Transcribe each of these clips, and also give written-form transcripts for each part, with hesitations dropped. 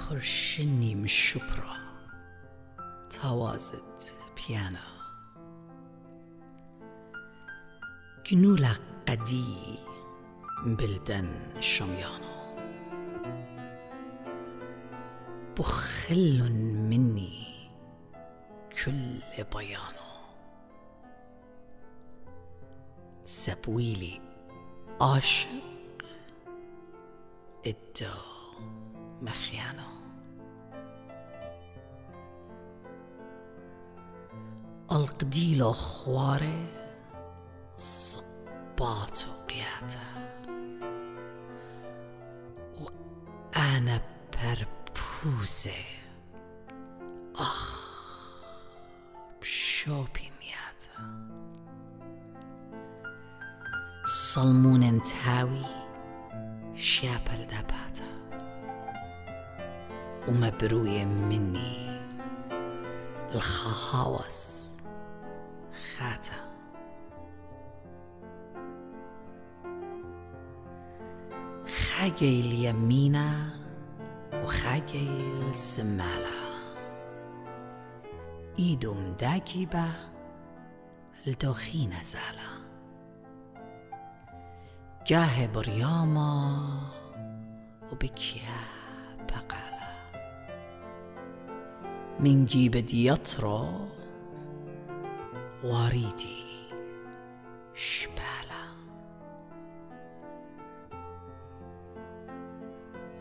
خرشني من الشبرة توازت بيانا جنولا قدي بلدن شميانو بخل مني كل بيانو سبويلي عاشق الدو مخيانو القديلو خواري صبات وقياته وأنا بربوزة بشوبي مياته صلمون انتاوي شابل دباته ومبروية مني الخهاوس خاته خاجي اليمينة وخاجي السمالة ايدو مداجبة الدوخينة زالة جاه برياما وبكيا بقالة من جيب ديطرو واريدي شبالة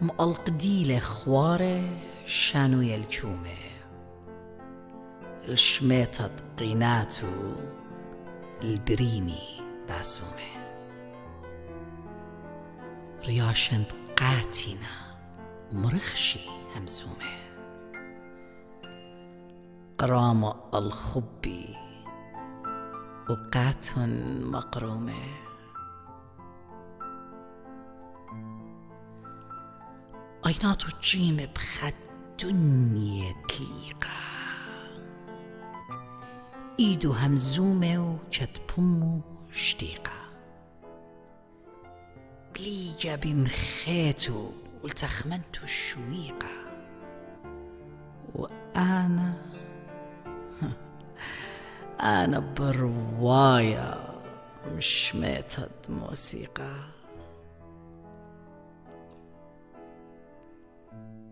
مقلقديل خواره شانو يلجومه الشميطة قيناتو البريني باسومه رياشند قاتنا ومرخشي همزومه قرام الخبي وقات مقرومه عيناتو جيم بخد دنيا تليقة ايدو همزومه وجد بمو شديقة بليجا بمخيتو والتخمنتو شويقة وأنا أنا برواية مش ميتة موسيقى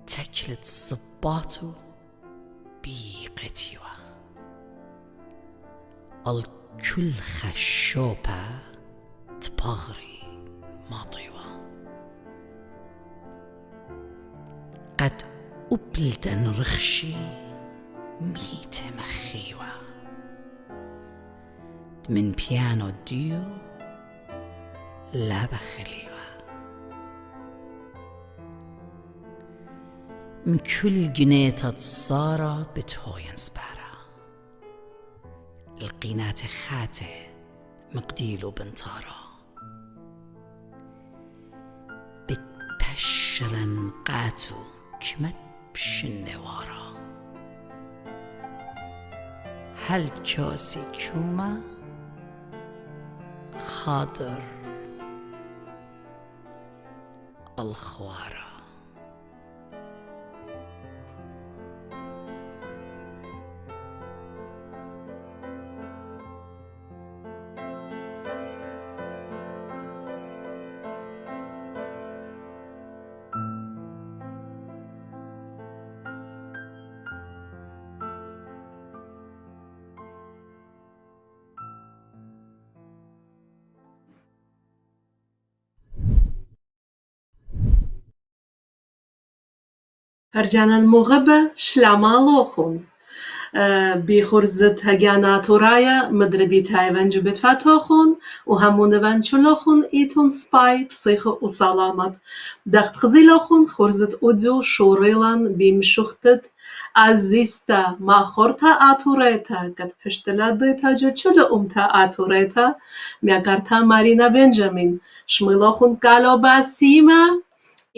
تكلت صباتو بيقتيوة الكل خشوبة تبغري ماطيوة قد أبلدن رخشي ميت مخيوة من بيانو ديو لا بخليوة من كل جنيتة تصارى بتهوين سبارة القينات خاته مقديلو بنطارة بتبشرن قاتو كمت بشنوارة هل جوسي كوما خاطر الخوارة پرجانان مغبة شلامالوخون بخرزت هجانا تورايا مدربي تايفان جبت فاتوخون وهمون فان شلوخون إيتون سباي بصيخ وسلامت دخت خزيلوخون خرزت أوديو شوريلان بمشوختت عزيستا ما خورتا آتوريتا قد پشتلا ديتا جو چلو أمتا آتوريتا مياكارتا مارينا بنجامين شميلوخون قالو باسيما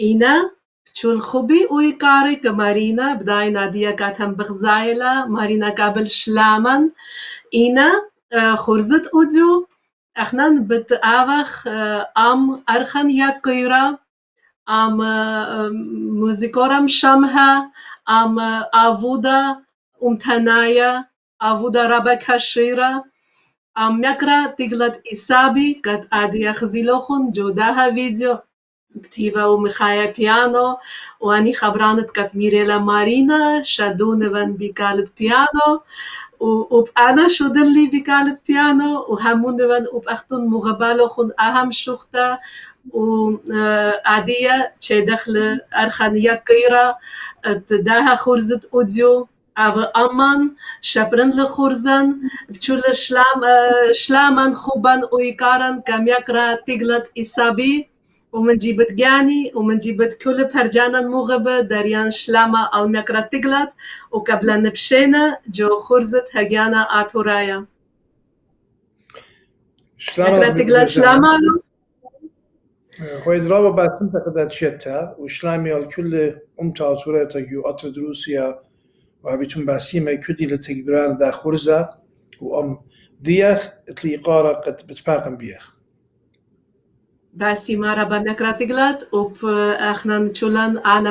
إينا چون خوبی اوی کاری که مارینا بدای نادیا کاتم بغزایلا مارینا قابل شلامن اینا خورزت اودیو اخنان بت آوخ ام ارخن یک کیرا ام موزیکورم شمها ام آوودا تنایا آوودا رابا کشیرا ام مکرا تیگلت ایسابی قد آدیا خزیلوخون جوداها ویدیو كتيبة ومخايا بيانو وأني خبرانت كت ميريلا مارينا شادونفن بكالت بيانو وأنا شودلي بكالت بيانو وهمونفن وبأختون مغبالوخون أهم شوختا وعادية تشي دخل أرخان يكيرا تداها خورزت أوديو أو أمان شبرن لخورزن بتشول شلامان خوبان ويكارن كم يكرا تيغلت إسابي ومن جيبت جاني ومن جيبت كل برجانا مغبة دريان شلاما المكرة تقلت وقبل نبشينا جو خرزت هجانا آتورايا مكرة تقلت شلاما هو إضرابة باسم تقدر شتا وشلامي الكل أمتا آتوريتا جو أطرد روسيا وعبيتون باسيمة كدي لتكبران دا خرزة وأم ديخ اتليقارة قد بتباقم بيخ باسيما ربا مكرة تقلت اخنا نشولن انا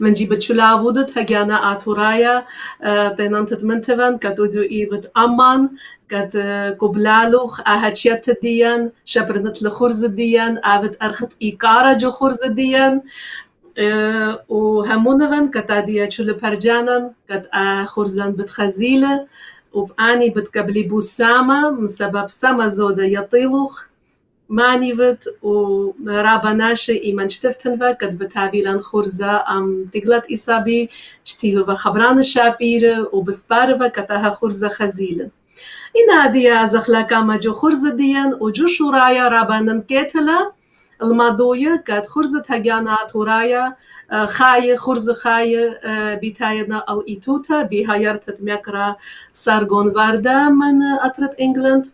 من جيبت شولا وودت هجانا آتورايا تينان تتمنتفن كتوزو ايبت امان كت قبلالوخ اهاتشيت ديان شبرنت لخرز ديان اهت ارخت ايكارا جو خرز ديان وهمونفن كتاديا شول برجانن كت خرزان بتخزيلة وباني بتقبلي بوسامة من سبب سما زودة يطيلوخ مانيفت ورابا ناشي إيمان شتفتنفا قد بتابيلان خورزا تقلت إصابي شتيفا خبران الشابير وبسبارفا كتاها خورزا خزيلة إنا ديا زخلاكا ما جو خورزا ديان وجو شورايا رابانن كيتلا الماضوية قد خورزا هجانا تورايا خاي خورزا خاي بيتاينا الإيتوتا بهايرتت ميكرا سارغون واردا من أطرت إنجلند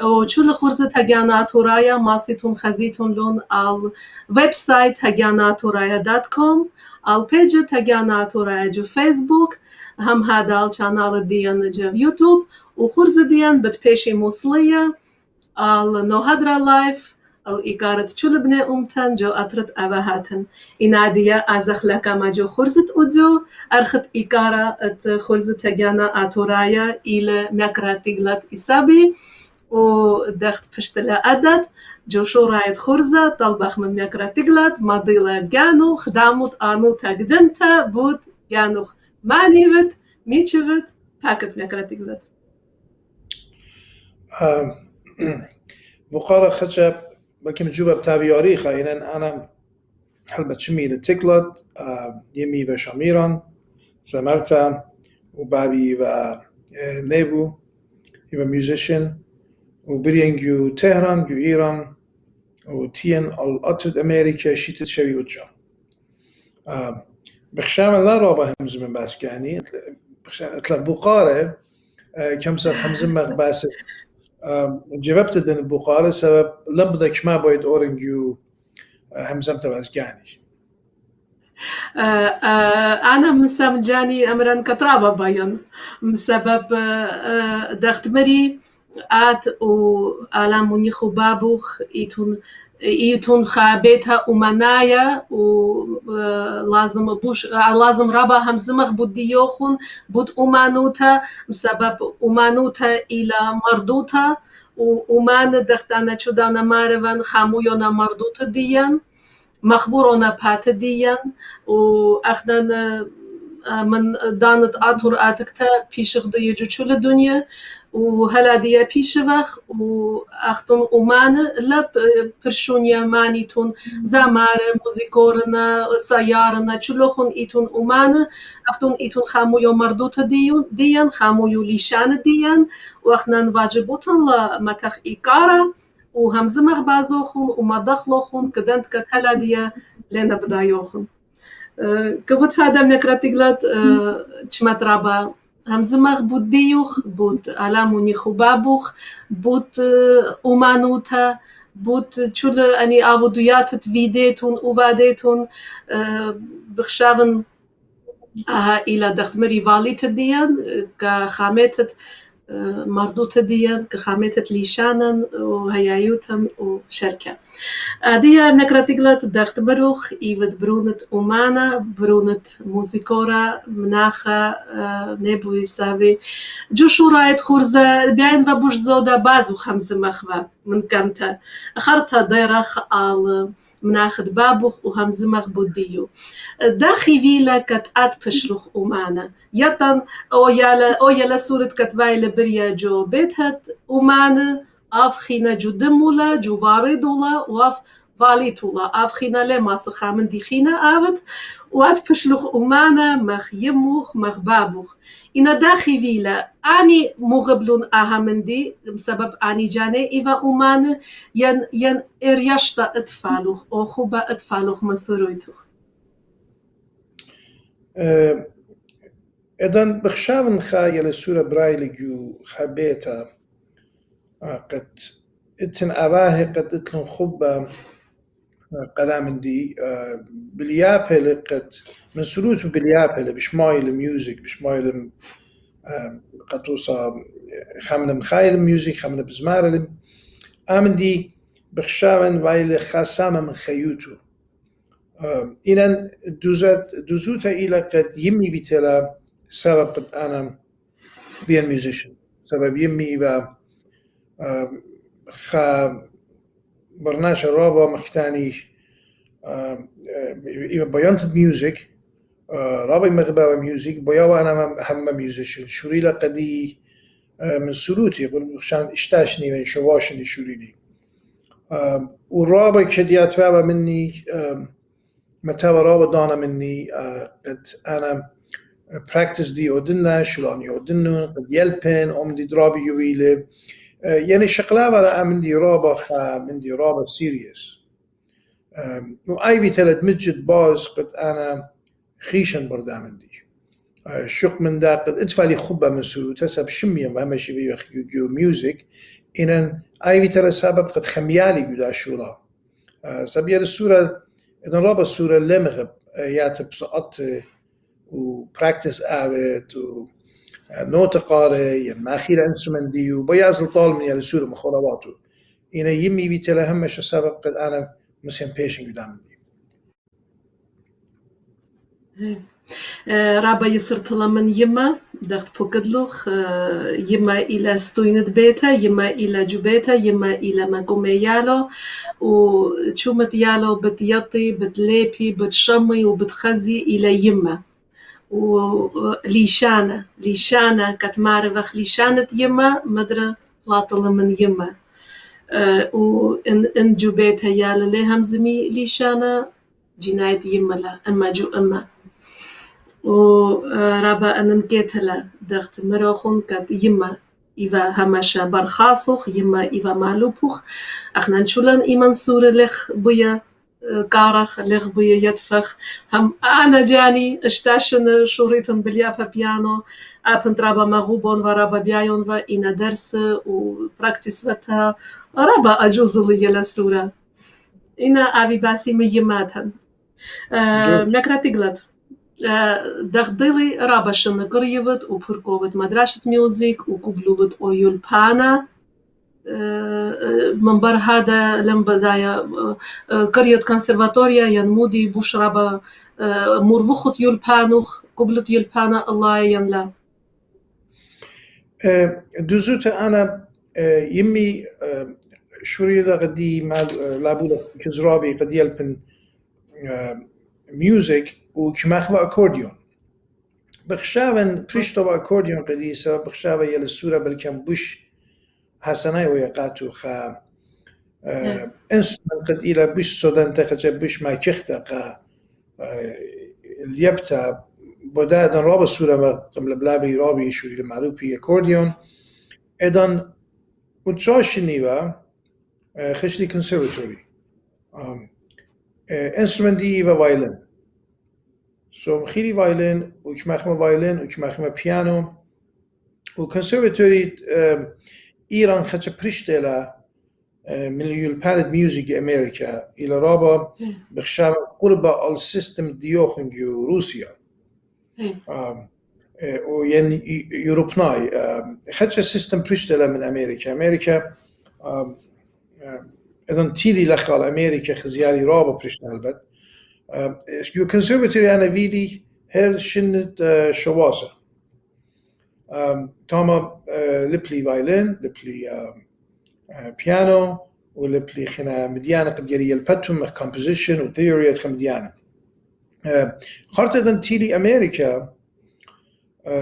وشول خورزة هجانا تورايا ماسيتون خزيتون لون على ويب سايت هجانا تورايا .com على بيج هجانا تورايا جو فيسبوك هم هذا القناة ديان جو يوتيوب وخورزة ديان بتبيشي موصلية على نوهدرا لايف الإيقارة شول بني أمتن جو أطرت أبهاتن إنادية أزخلكا ما جو خورزة أوديو أرخت إيقارة خورزة هجانا تورايا إلى مكرا تقلت إسابي ودخت بشتلا أدد جو شورايت خورزة طلبخ من مكرة تقلت ماضيلا جانو خداموت آنو تقدمتا بود جانو مانيفت ميتشفت باكت مكرة تقلت بقارة خشب بكم جوبة بتابياري خاينا أنا حلبة شمي لتقلت يمي بشاميران زمرتا وبابي ونيبو يبقى ميوزيشن وبرينجو تهران جو إيران وتين الأطرد أمريكا شيتت شوي وجا بخشام الله رابا همز من باسكاني اطلع بقارة كم سنة همز من بس جوابت دن بقارة سبب لم بدكش ما بايد أورنجو همزمت باسكاني أنا مسام جاني أمران كترابا باين بسبب دخت مري آت وعلاموني خبابوخ إيتون خابتها أمنايا ولازم بوش لازم ربا همزمخ بوديوخون بود أمانوتا بسبب أمانوتا إلى مردوتا وأمان دختانا شدانا ماروان خامويونا مردوتا ديان مخبورونا بات ديان وأخنا من دانت آتور آتكتا بيشغ ديجو شول الدنيا وهلا دي بيشوخ وأختن أمان لب برشونيا مانيتون زمار موزيكورنا سيارنا تشلوخن إيتون أمان أختن إيتون خامو يو مردوت ديان خامو يو ليشان ديان وأخنان واجبوتن لمتخ إيكارا وهمزمخ بازوخن ومدخلوخن كدنت كتهلا دي لنا بدايوخن كبوت هذا مكراتيغلات تشمت رابا همزمخ بود دیوخ بود علمونی خوبابوخ بود اومانوتا بود چول انی آودویاتت ویدیتون اوادیتون بخشاون إلى دخت مري واليت ديان كخامتت مردوت ديان كخامتت ليشانن وهيايوتن وشركة ديا نكراتيغلات دخت بروخ إيود برونت أمانا برونت موزيكورا مناخا نبوي ساوي جوشو رايت خورزة بيعين بابوش زودا بازو خمس مخبا من كمتا أخرتها ديرخ آل مناخد بابوخ وهمزمخ بوديو داخي فيلا كت بشلوخ أمانا يطن أو يالا سورة كتبايل بريا جو بيتهت أمانا أف خينا جو دمولا جو واردولا وأف واليتولا أف خينا لما سخامن دي خينا آبت وات بشلوخ أمانا مخ يموخ مخ بابوخ إنا داخي فيلا أني مغبلون أهمندي بسبب أني جاني إيوا أمانا ين إرياشتا أتفالوخ أو خوبا أتفالوخ مسرويتوخ إذن بخشاون خايل سورة برايلجو خبيتا قد اتن أباهي قد اتلن خبا قدام دي باليابل قد من سلوت باليابل بشمايل ميوزك بشمايل قد توصى خامن مخايل ميوزك خامن بزمارل آمن دي بخشاون وايل خاسامة من خيوتو إنن دوزوتا إلى قد يمي بيتلا سبب قد أنا بيان ميوزيشن سبب يمي با خا برناش رابا مختانيش إيوا بيانت ميوزك رابا مغبا ميوزك بياوا أنا هم ميوزيشن شوريلا قدي من سلوتي يقول بخشان اشتاشني من شواشني شوريلي والرابا كشديات فابا مني متى رابا دانا مني قد أنا practice دي أودنا شلون يودنو قد يلبن دي درابي يويله يعني شغلة ولا من دي رابا من دي رابا سيريس وأيفي تلت مجد باز قد أنا خيشن بردامن دي شق من دا قد ادفالي خبا من سلوتا سب شميا وهم شبيه جو ميوزك إنن أيفي تلت سبب قد خميالي جدا شولا سبيل السورة إذن رابا السورة لمغب ياتب سقط وبراكتس آبت ونوت قاري ماخير انسومن دي وبياز الطال من يالي سورة مخولواتو إنا يمي بيتلا همش السبب قد أنا مسيم بيشن قدام دي رابا يسرت من يما دخت فوقدلوخ يما إلى ستوينت بيتا يما إلى جبيتا يما إلى مقومي يالو وشومت يالو بتيطي بتليبي بتشمي وبتخزي إلى يما وليشانة كتمارفخ ليشانة يما مدرة لاطل من يما وإن جبيتها يالا ليهم زمي ليشانة جناية يما لا أما جو أما ورابا أنا نكيتها دخت مروخون كت يما إيوا همشا برخاصوخ يما إيوا مالوبوخ أخنا نشولن إيمان سورة لخ بويا كارخ لخ بويا يدفخ هم أنا جاني اشتاشن شوريتن باليابا بيانو أبنت رابا مغوبون ورابا بيايون وإنا درس وبراكتس وتا رابا أجوز لي يلا سورة إنا أبي باسي ميماتن مكراتيغلت دخدلي رابشن قريبت وبركوبت مدرسة ميوزك وقبلوبت أويولبانا من بر هذا لم بداية قرية كونسرفاتوريا ينمودي بوش رابا مروخت يولبانوخ قبلت يولبانا الله ينلا دوزوت أنا يمي شوريدا قدي لابولا كزرابي قد يلبن ميوزك وكما خبا أكورديون بخشاون بريشتو باكورديون قديسة بخشاوة يل السورة بالكم بوش حسناي ويقاتو خا انسترومنت قد إلى بوش سودان تخجى بوش ما كختا قا اليبتا بودا دان راب السورة قبل بلابي رابي شوري المعروفي اكورديون ادان وتشاشنيوا خشلي كونسرفتوري انسترومنت دي ايفا فايلن سو مخيلي فايلن وكماخما فايلن وكماخما بيانو وكونسرفتوري ايران خدش بريشتلا من الباليت ميوزيك امريكا الى رابا بخشام قرب السيستم ديوخنجو روسيا وين يوروبناي خدش السيستم بريشتلا من امريكا اذن تيلي لخال امريكا خزيالي رابا بريشتلا البت يو كونسرفتوري انا فيدي هل شنت شواسه تاما لبلي فايلين لبلي بيانو ولبلي خنا مديانة قبجري البتم كومبوزيشن وثيوري خم مديانة خارطة دن تيلي أمريكا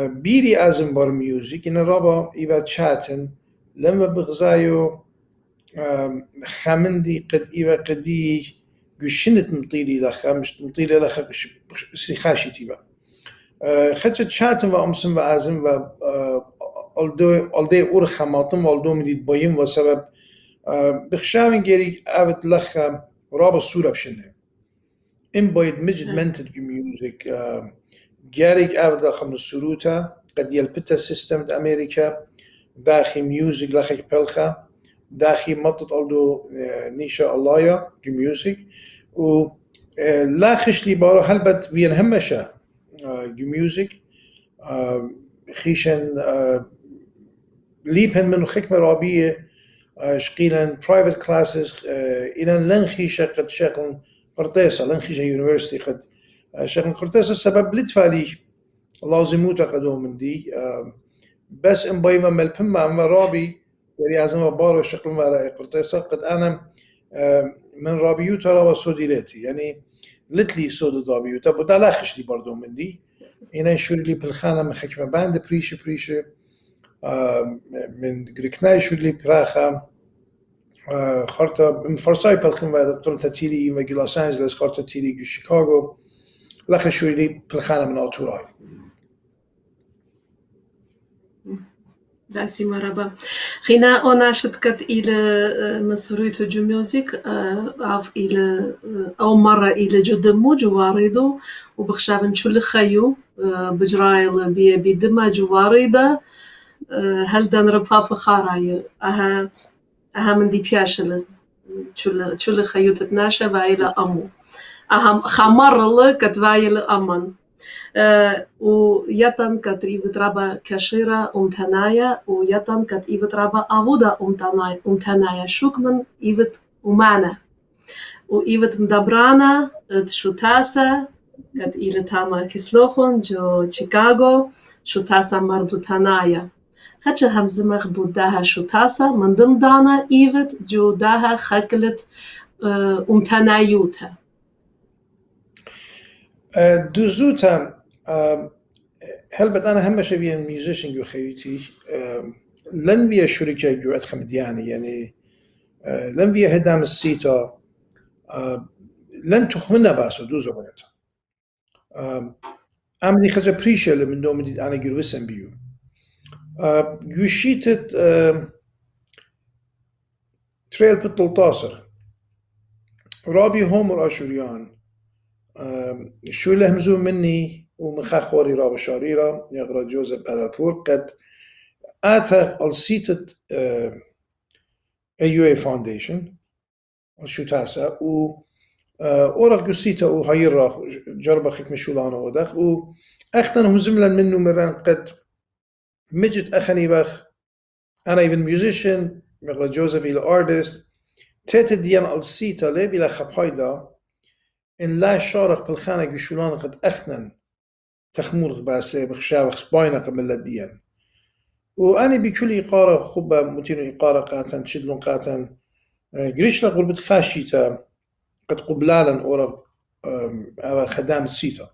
بيري أزم بار ميوزيك إن رابا إيبا تشاتن لما بغزايو خامندي قد إيبا قدي قشنت مطيلي لخا مش مطيلي لخا سريخاشي تيبا خدشت تشاتن وأمسن وأزم و alde ur khamatim aldo midid bayim و sebeb bixshavin gerik evet lakha raba sura bshine in bayid mejmented music gerik evet lakha suruta qad yelpita system د امريكا داخل music lakha pelkha داخل matot aldo nisha allaya music و لا خشلي بارو هلبت وين همشا music خيشن ليبهن من خكمة رابية شقيلن private classes إلى لنخيشة قد شاقن قرطاسة لنخيشة يونيفرسيتي قد شاقن قرطاسة سبب لتفالي لازموتا قدوم من دي بس إن بايما ملبما أما رابي يعني عزم بارو شقل وراء قرطاسة قد أنا من رابيوتا رابا سوديلاتي يعني لتلي سود رابيوتا بدا لا خشلي بردو من دي إنا يشوري لي بالخانة من خكمة باند بريشة من غريكناي شولي براخا خارطة من فرصاي بالخن و قرنتا تيلي و لوس أنجلس خارطة تيلي شيكاغو لخ شولي بالخانة من آتوراي باسي مرحبا خينا أنا شتكت إلى مسؤولية جو ميوزيك عف إلى أو مرة إلى جدمو جواردو وبخشافن شو خيو بجرايل بيدما جواريدا هل دان ربها فخاراي أها من دي بياشل شو خيو تتناشا بايلا أمو أها خمر الله كتوايل أمان ويتن كتري بترابا كشيرا أمتنايا ويتن كت إبترابا أودا أمتنايا شكمن إبت ومعنى وإبت مدبرانا تشوتاسا كت إلى تاما كسلوخون جو شيكاغو شوتاسا مردوتانايا خدشة همزمخ بوداها شوتاسا من ضمن دانا إبت جو داها خكلت أمتنايوتا دوزوتا هل بد أنا هم شبيه ميوزيشن جو خيوتي لن بيا شركة جو أدخل مدياني يعني لن بيا هدام السيتا لن تخمنا باسو دوزو بيت أمدي خجا بريشة لمن دوم دي أنا جروسن بيو يوشيتت تريل بتلطاسر رابي هومر أشوريان شو اللي همزو مني ومخا خوري راب شاريرا يغرى جوزيف بادالبور قد آتا السيتت AUA فاونديشن شو تاسا و أورق جسيتا وهيرا جربا خيك مشولانا ودخ و أختن هم زملا منو مران قد مجد أخني بخ أنا even musician يغرى جوزيف إلى artist تيت ديان السيتا لي بلا خبايدا إن لا شارق بالخانة جشولان قد أخنن تخمور باسي بخشاوخ سباينة قبل الديان وأنا بكل إقارة خبة متين إقارة قاتن تشدلون قاتن قريشنا قربت خاشيتا قد قبلالا أورا خدام السيتا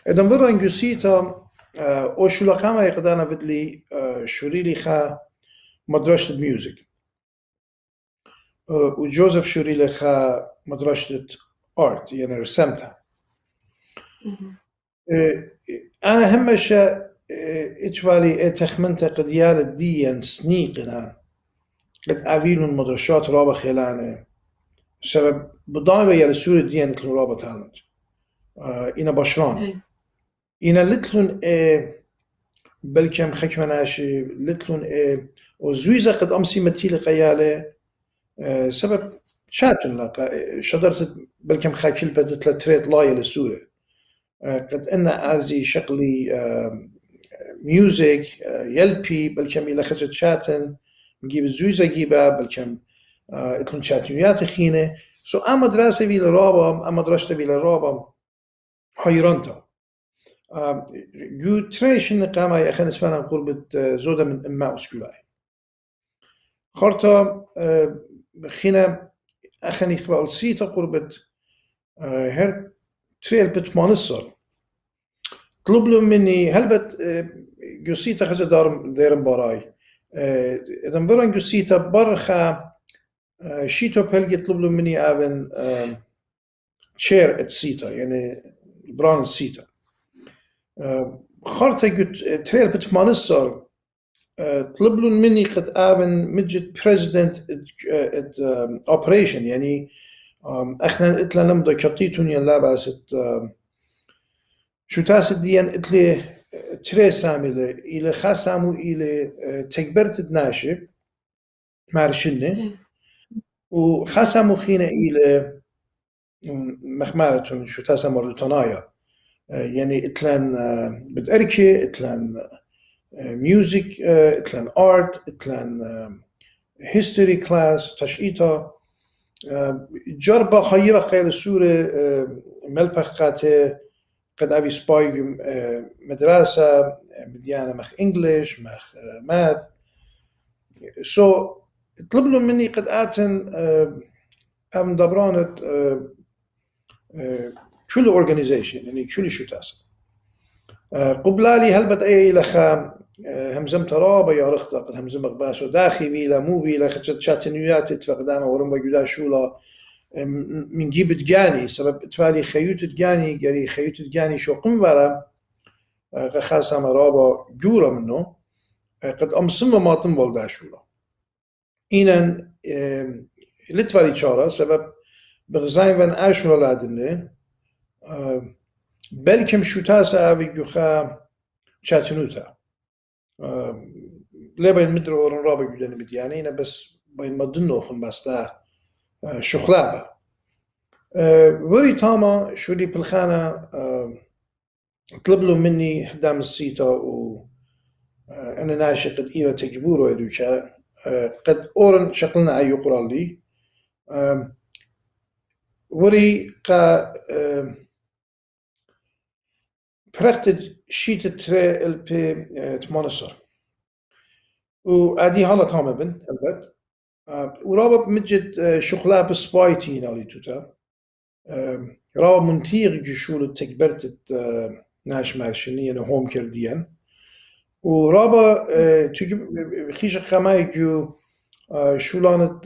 إذن برا إنجو سيتا او شولا كما يقدانا بدلي شوريلي خا مدرسة ميوزك وجوزيف شوريلي خا مدرسة ارت يعني رسمتها. انا همش اتوالي تخمنت قديال الدين سنيقنا قد اويلون مدرسات رابا خلانه سبب بضايبه يا سور الدين لتلون رابا تالنت اینا باشران اینا لتلون بلكم خكمناش لتلون وزويزة قد امسي متيل قياله سبب شاتن لقى شدرت بلكم خاكل بدت لتريد لاية للسورة قد انا ازي شغلي ميوزك يلبي بلكم الى خجت شاتن نجيب الزويزة جيبها بلكم اتلون شاتنيات خينه سو اما دراسة بيلا رابا اما دراسة بيلا رابا حيرانتا جو تريشن قاما يا اخي نسفانا قربة زودة من اما اسكولاي خارتا خينا اخني خبال سيتا قربة هر تريل بتمانصر طلبلو مني هل جو سيتا خزا دارم باراي ادن بران جو سيتا برخا شيتو بلغي طلبلو مني ابن شير ات سيتا يعني بران سيتا خارتا قلت تريل بتمانصر طلبلون مني قد ابن مجد بريزيدنت اوبريشن يعني احنا اتلا نمضى كطيتون يلا بس شو تاس ديان اتلي تري سامله الى خاسامو الى تكبرت ناشب مارشنه وخاسامو خينا الى مخمارتون شو تاس مردتنايا يعني اتلان بدأركي اتلان ميوزك اتلان ارت اتلان هيستوري كلاس تشقيطة جربة خيرة غير السورة ملبخاته قد أبي سبايق مدرسة مديانة مخ انجليش مخ ماث سو طلبلوا مني قد آتن أم دبرانت كل اورجانيزيشن يعني كل شو تاسع قبلالي هل بد اي لخا همزم ترابا يا رخت قد همزم غباسو داخي بيلا مو بيلا خشت شاتنيات تفقدانا ورم وجودا شولا من جيب تجاني سبب تفالي خيوت تجاني قالي خيوت تجاني شو قم بلا خاصة مرابا جورا منه قد امصم ما تنبول داشولا إنن لتفالي شارة سبب بغزاين فان اشولا لادنه بلكم شو تاسع بيجوخا شاتنوتا لا بين مدر ورن رابع جدنا بديانينا بس بين مدنو خن بستا شخلابة وري تاما شو لي بالخانة طلب له مني حدام السيتا و أنا ناشي قد إيرا تجبورو يدوكا قد أورن شقلنا أي يقرأ لي وري قا برختد شيت تري ال بي تمانصر وادي حالا تامه بن البت ورابط مجد شغلها بسبايتي نالي توتا رابط منتيغ جشول تكبرت ناش مارشنية هوم كرديان ورابط تجيب خيش قماي جو شولانت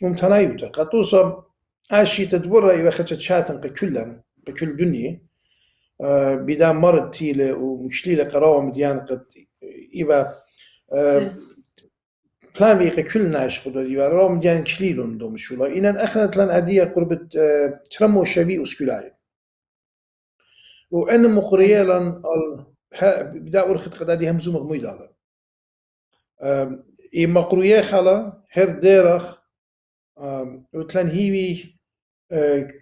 ممتنايوتا قد توصب اشي تدور رأي وخدت شاتن كلن كل دنيا بدا مرض تيله ومشليله قراوه مديان قد إيبا بلان بيقى كل ناش قدر إيبا راو مديان كليلون دوم شولا إنان أخنت لان أدية قربة ترمو شبيه أسكولاي وأن مقرية لان بدا أرخت قد أدي همزو مغموي دالا إي مقرية خلا هر ديرخ وتلان هيوي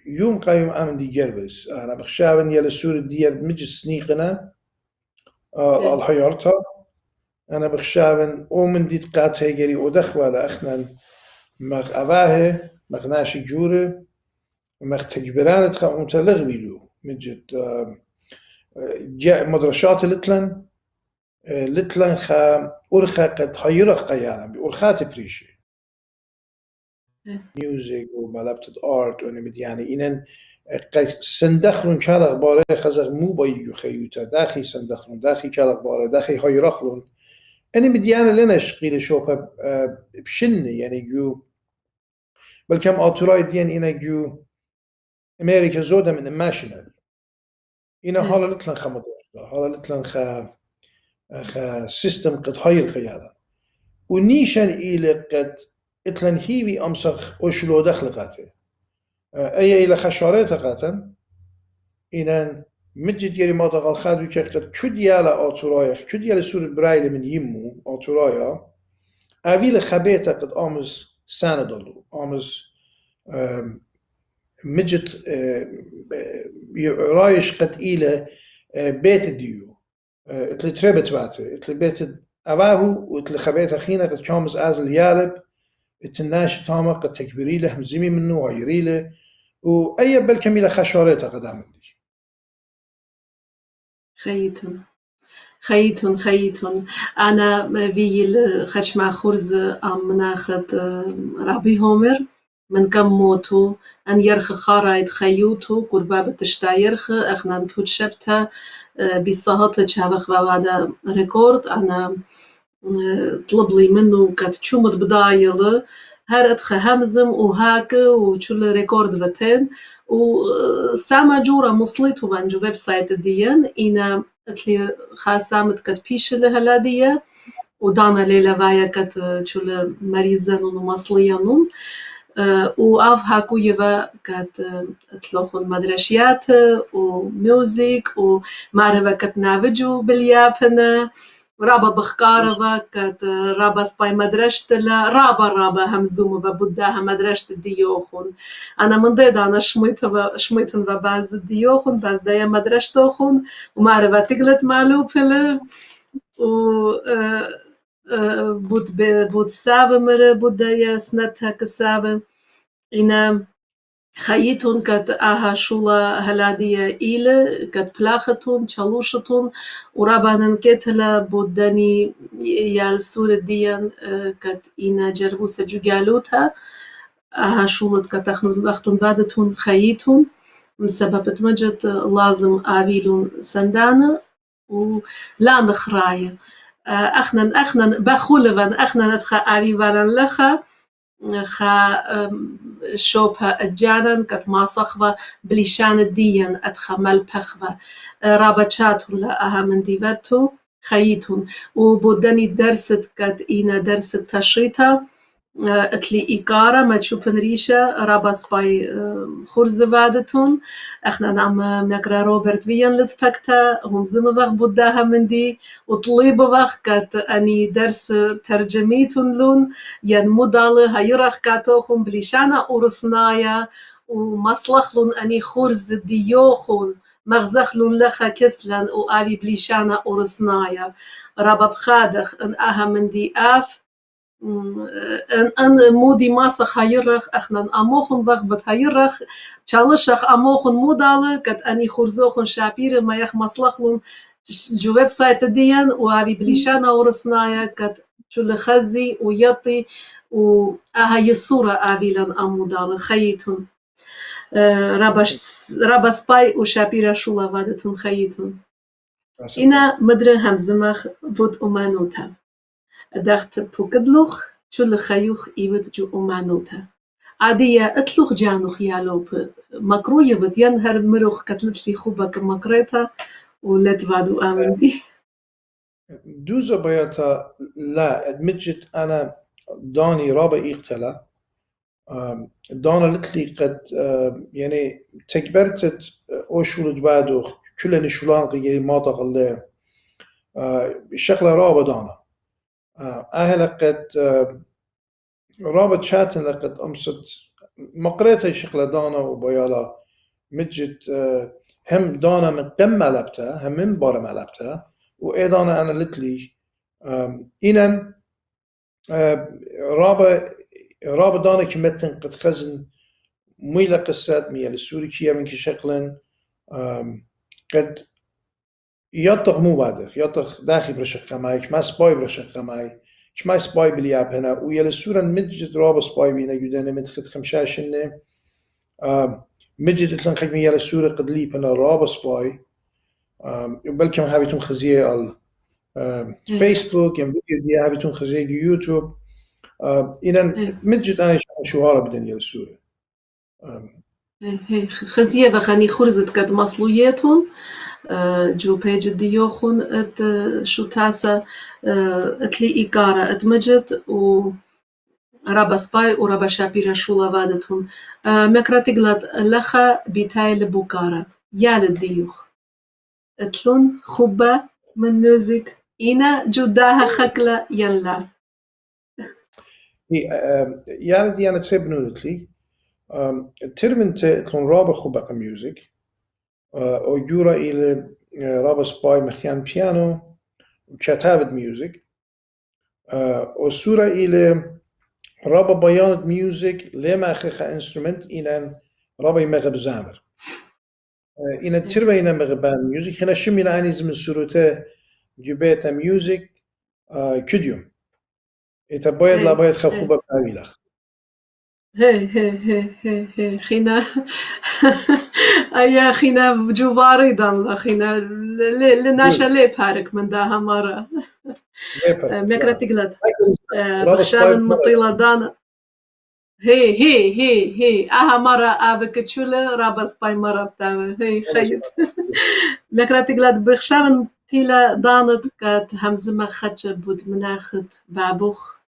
يوم قايم آمن دي جربس أنا بخشاون يلا السورة دي مجلس سنيقنا الحيارتا أنا بخشاون أومن دي تقات هيجري ودخوة لأخنا مغ أباه مغ ناشي جورة مغ تجبران تخا أمتلغ بيلو مجد جاء مدرشات لتلن خا أرخا قد حيرخ قيانا بأرخات بريشي ميوزك وملابتد ارت ونمد يعني إنن سندخلون كالغ باره خزغ مو بايجو خيوتا داخي سندخلون داخي كالغ باره داخي هايرخلون أنا مديانا لنش قيل شوفها بشن يعني جو بلكم آتوراي ديان إنا جو أمريكا زودة من الماشنال إنا حالا لتلن خمدوشتا حالا لتلن خا سيستم قد هاير خيالا ونيشان إلى قد اتلن هيوي أمسخ أشلو دخلقاته أي إلى خشارات قاتن إنان مجد يري ما تقال خادو كقد كديالا آتورايا كديالا سور برايل من يمو آتورايا أويل خبيتا قد آمز ساندالو آمز مجد رايش قد إلى بيت ديو اتلي تربت باته اتلي بيت أواهو واتلي خبيتا خينا قد كامز آزل يالب اتناش تاما قد تكبري له مزيمي منو غيري له وأي بالكميلة خشاريتا قدام دي خيتون أنا في خشمع خرز مناخت ربي هومر من كم موتو أن يرخ خارايد خيوتو قربابة تشتا يرخ أخنا نكود شبتها بصهات لجهبخ وهذا ريكورد أنا طلب لي منه كات تشومت بدايله هر ادخ همزم وهاك وشول ريكورد بتين وسامة جورا مصليتو بانجو ويب سايت ديان إنا اتلي خاسامت كات بيش لها ديا ودانا ليلة بايا كات شول مريزان ومصليانون وآف هاكو يوا كات اتلوخون مدرشيات وميوزيك ومعرفة كات نافجو باليابنا رابا بخكارة كات رابا سباي مدرشت لا رابا همزومة وبداها مدرشت ديوخون أنا من ضيد أنا شميتن وباز ديوخون باز دايا مدرشتوخون ومعرفة تقلت معلوبة و بود سابة مرة بود دايا سنتها كسابة إنا خيتون كات آها شولا هلادية إيلة كات بلاختون تشالوشتون ورابانن كتلا بوداني يال سورة ديان كات إنا جربوسة جوغالوتها آها شولت كات أختون بادتون خيتون مسبب مجد لازم آبيلون سندانة ولا نخراية أخنا بخولفن أخنا ندخل آبيبالن لخا خا شوبها الجانن كت ما صخبة بليشان الدين أدخى ملبخبة رابطشاتهم لأها من ديبتو خيتهم وبودني درست كت إينا درست تشريطها اتلي إيكارة ما تشوفن ريشة رابس باي خرز بعدتهم احنا نعم نقرا روبرت فيان لتفكتا هم زمبغ بوداها من دي وطليبغ كات أني درس ترجميتون لون ين مدالة هيرخ كاتوخم بليشانا أورسنايا ومصلخلون أني خرز ديوخون مغزخلون لخا كسلن وآبي بليشانا أورسنايا رابا بخادخ ان أها من دي آف ان مودي ماسخ هيرخ اخنن اموخن بغبت هيرخ تشالشخ اموخن مودال كت اني خرزوخن شابير ما يخ مصلخلون جو ويب سايت ديان وابي بليشانا ورسنايا كت شل خزي ويطي واها يسورة ابيلن امودال خيتون رابس باي وشابيرا شولا وادتون خيتون إنا مدرن همزمخ بود أمانوتا داخت بوكدلوخ شل خيوخ إيوت جو أمانوتا عادية أتلوخ جانوخ يالوب مكروية بديان هر مروخ كتلت لي خوبك مكريتا ولت وادو آمن دي دوزا بياتا لا ادمجت أنا داني رابع إيقتلا دانا لتلي قد يعني تكبرتت أوشولد بعدو كل نشولان قيري ما تقل الشغلة رابع دانا أهلا قد رابط شاتن لقد أمست مقريتها الشغلة دانا وبيالا مجد هم دانا من قم ملبتها هم من بار ملبتها وإيدانا أنا لتلي إنن رابع دانا كمتن قد خزن ميلا قصات ميلا السوري كيا من كشكلن قد يطغ مو بعدك يطغ داخل برشق معي ما سباي برشق معي ما سباي بلياب هنا ويا السورة مجد راب سباي بينا جدنا متخد خمشاشنة مجد اتلان خيك من يالا سورة قد ليبنا رابس باي وبلكم هابيتون خزيه ال فيسبوك يعني فيديو دي هابيتون خزيه يوتيوب إذا مجد أنا شو هارب بدن يالا سورة خزيه بخاني خرزت قد مصلوياتهم جو بيج ديوخون ات شو تاسا اتلي إيكارا ات مجد و رابا سباي ورابا شابيرا شولا وادتهم مكراتيغلات لخا بيتاي لبوكارا يال الديوخ اتلون خبة من ميوزك إينا جوداها خكلة يلا يالا دي أنا تسيب نودتلي ترمنت اتلون رابا خبة ميوزك او جورا إلى رابا سباي مخيان بيانو وكتابة ميوزك وسورة إلى رابا بيانت ميوزك لما أخيخا انسترومنت إنان رابا يمغب زامر إنا تربا إنا مغبان ميوزك هنا شمينا آنيز من سوروتا جباتا ميوزك كديوم إتا بايد لا بايد خفوبا بأويلخ هي خينا أيا خينا جواري دان خينا لناشا لي بارك من داها مرة مكرا تقلد بخشان مطيلة دانا هي اها مرة ابكتشولة رابس باي مرة بتاعه هي خيط مكرا تقلد بخشان مطيلة دانت كات همزمة خدشة بود مناخد بابوخ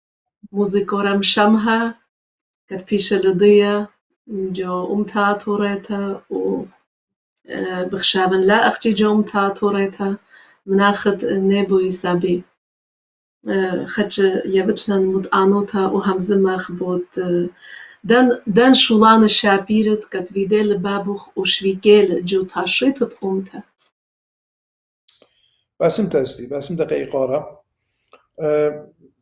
موزيكورا مشامها كات فيشة لضية جو أمتا توريتا و بخشابن لا أختي جو أمتا توريتا مناخد نيبو يسابي خدش يبتلن مدانوتا وهمزمخ بوت دان شولان الشابيرت كات فيديل بابوخ وشويكيل جو تاشيتت أمتا باسم دقيقة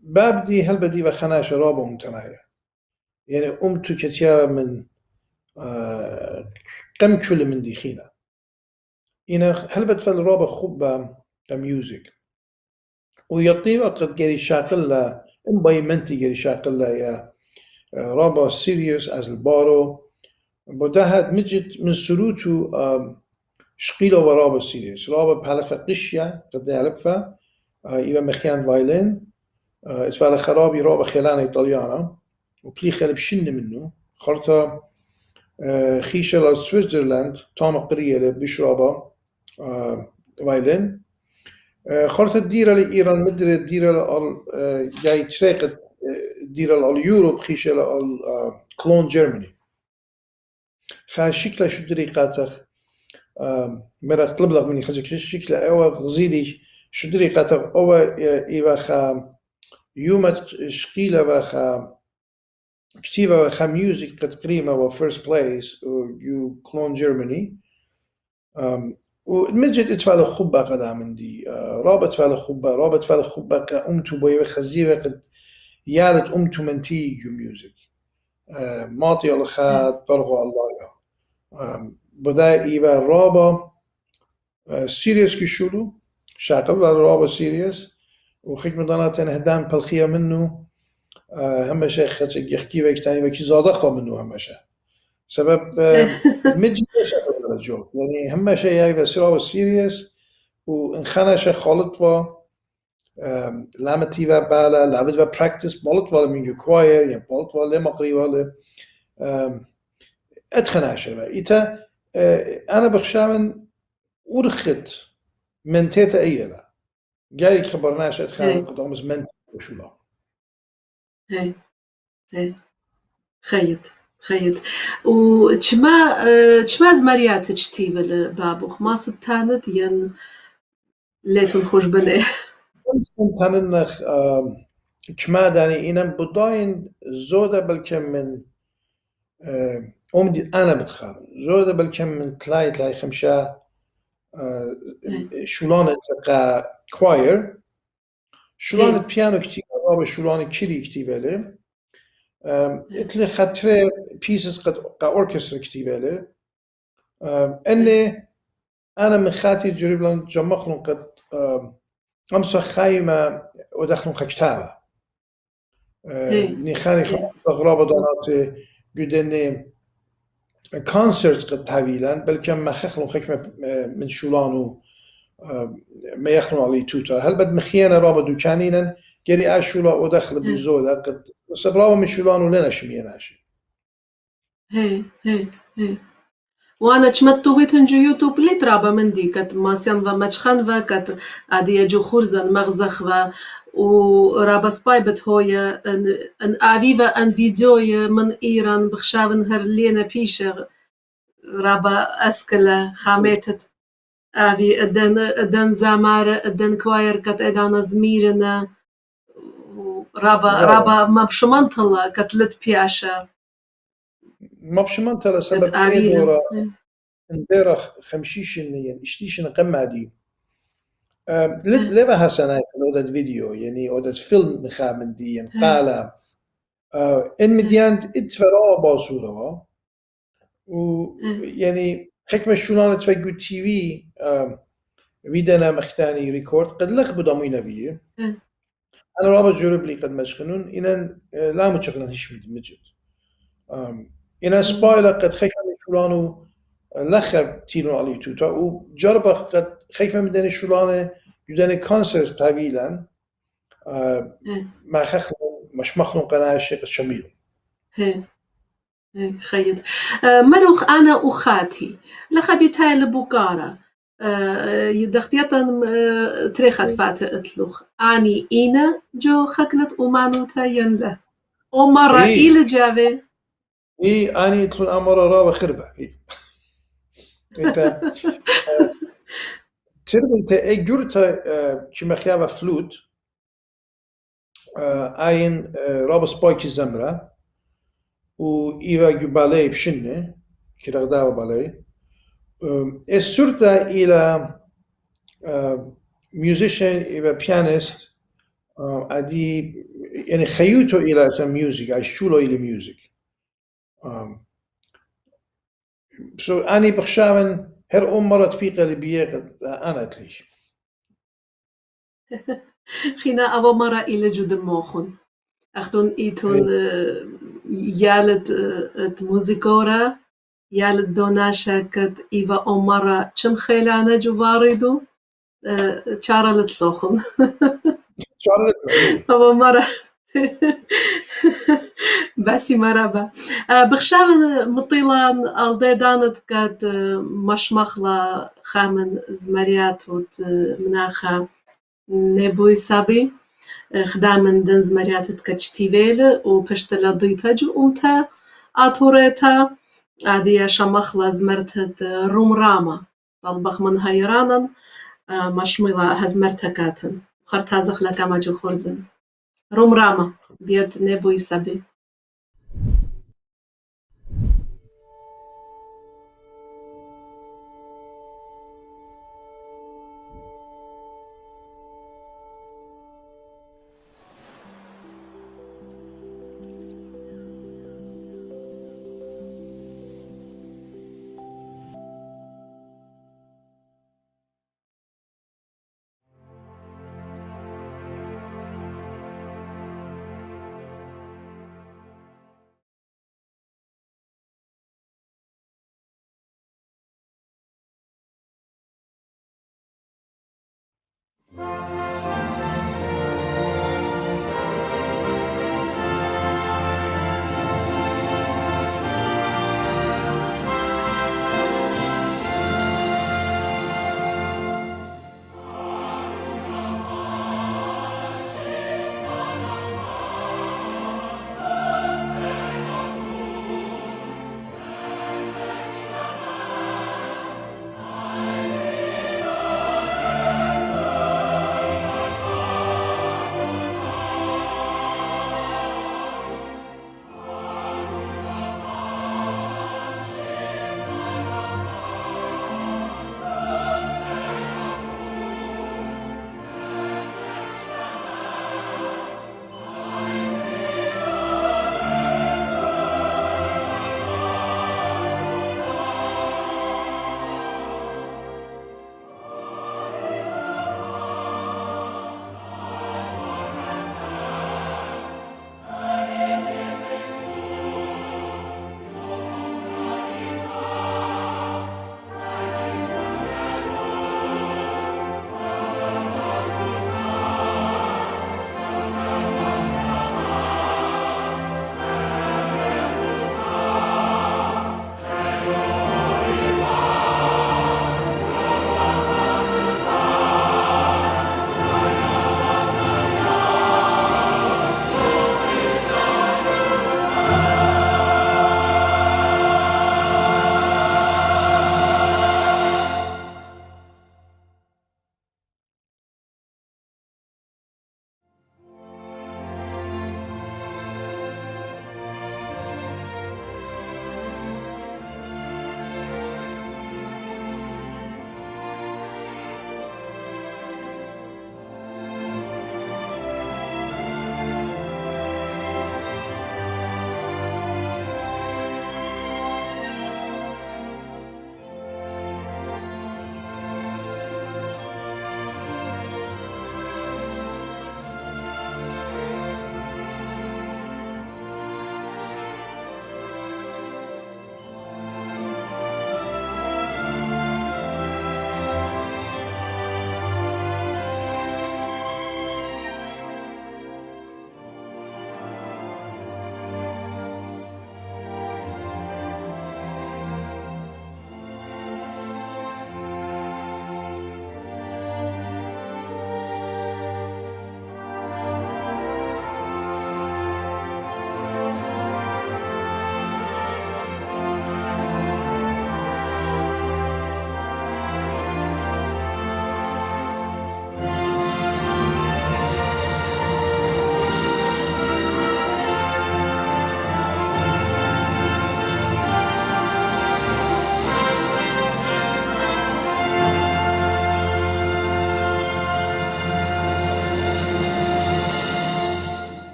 بابدي هل بدي وخناش رابا أمتنايا يعني أمتو كتيا من كم كل من دي خينا إنا هل بدفل رابا خبا كميوزك ويطيبا قد جري شاقل لا انبايمنتي جري شاقل لا يا رابا سيريوس از البارو بدهد مجد من سلوتو شقيلة ورابا سيريوس رابا بحلقة قشية قد يعلبفا إيبا مخيان فايلين اتفعل خرابي رابا خيلانة إيطاليانا وبلي خلب شن منه خرطة خيشة لسويسرلاند تام قرية بشرابا فايلين خرطة ديرة لإيران مدرة ديرة جاي تريقة ديرة اليوروب خيشة كلون جيرماني خا شكلها شو دريقاتك مرة قلبلغ مني خزك شكلها أو غزيلي شو دريقاتك أو إيوا خا يومت شقيلة وخا كتيبة وخا ميوزك قد قريمة و first place و كلون جيرماني ومجد اتفعل خبا قدام دي رابط فعل خبا كأمتو بوي وخزيبة قد يالت أمتو منتي جو ميوزك ماطي الخات برغو الله بدا إيبا رابا سيريس كشولو شاقل رابا سيريس وخيك مداناتين هدام بلخية منه همشه خدش يحكي ويكتاني ويكي زادخوا منه همشه سبب مجد شاقل جو يعني همشه يايبا رابا سيريس وانخانشه خالط و لامتي و بالا لابد و براكتس بالت والا من يكواير يعني بالت والا مقري والا اتخناشه و ايتا انا بخشامن ورخت من تيتا ايلا جاي خبرناش اتخان قدامز من وشولا هي خيط وچما زمريات تشتيف البابوخ ما ستانت ين ليتون خوش بني تاننخ چما داني إنم بداين زودة بلكم من أمدي أنا بتخان زودة بلكم من تلاي خمشة شولانة تقا كواير شولانة بيانو كتيبة رابا شولانة كيري كتيبة لي اتلي خطرة بيسز قا أوركسترا كتيبة لي أني أنا من خاتي جريبلان جمخلون قد أمسا خايمة ودخلون خكتابة نخاني خطرة غرابة دانات قدني كونسرت قد طويلا بل كان ما خخلون خكمة من شولانو ما يخلون علي توتا هل بد مخيانا رابا دوكانينا جري شولا ودخل بزودا قد سبراو من شولانو لنا شمينا شي هي هي وانا تشمتو فيتن جو يوتيوب لي ترابا من دي كت ماسيان فا ماتشخان فا كت ادي جو خورزن مغزخ فا و رابا سباي بتهويا ان افيفا ان فيديو من ايران بخشافن هر لينا بيشر رابا اسكلا خامتت افي ادن زامارة ادن كواير كت ادانا زميرنا رابا ما بشمنطلة كت لت بياشا ما بشمنت لسبب كت دورة افيلا نديرة خمشيشن يعني اشتيشن قمة دي لما حسنا أودت فيديو يعني أودت فيلم مخامن دي يعني قال إن مديانت اتفرا باصورة ويعني حكمة شلون تفجو تي في فيدنا مختاني ريكورد قد لخ بدامينا بيه أنا رابط جرب لي قد مشخنون إن لا متشغلن هيش مجد إن سبايلا قد حكمة شلونو لخب تينو علي توتا وجرب قد حكمة مدني شلونه يدني كونسرت طويلا ما خخلون مش مخلون قناة الشيخ الشميل خيط مروخ أنا وخاتي لخبيتها لبوكارا يدختيتا تريخت فاتة اتلوخ أني إينا جو خكلت ومانوتا ينلا ومرة إيل جافي إيه أني تلون أمر رابا خربة إيه أنت تعرف أنت إيه جرتا كما خيابة فلوت أين رابا سبايكي زمرة وإيوا جو بالي بشنة كده غداوة بالي السرطة إلى musician إلى pianist أدي يعني خيوتو إلى ميوزك عشولو إلى ميوزك so أني بخشاون هر مرة تفيق اللي بيقد أنا تليش خينا أبا مرة إلى جد موخن أختون إيتون يالت موزيكورا يالت دوناشا كت إيفا أمرا چم خيلانا جو واردو چارا لتلوخن أبا مرة باسي مرابا بخشاون مطيلان الديدانت كات مش مخلا خامن زمرياتوت مناخا نبوي سابي خدامن دن زمرياتت كتشتيفيل وبشتلا ضيتج ومتا آتوريتا عادية شمخلا زمرتت روم راما طلبخ من هيرانا مشميلا هزمرتا كاتن خرت هزخ لكا ماجو خورزن روم راما بيت نبوي سابي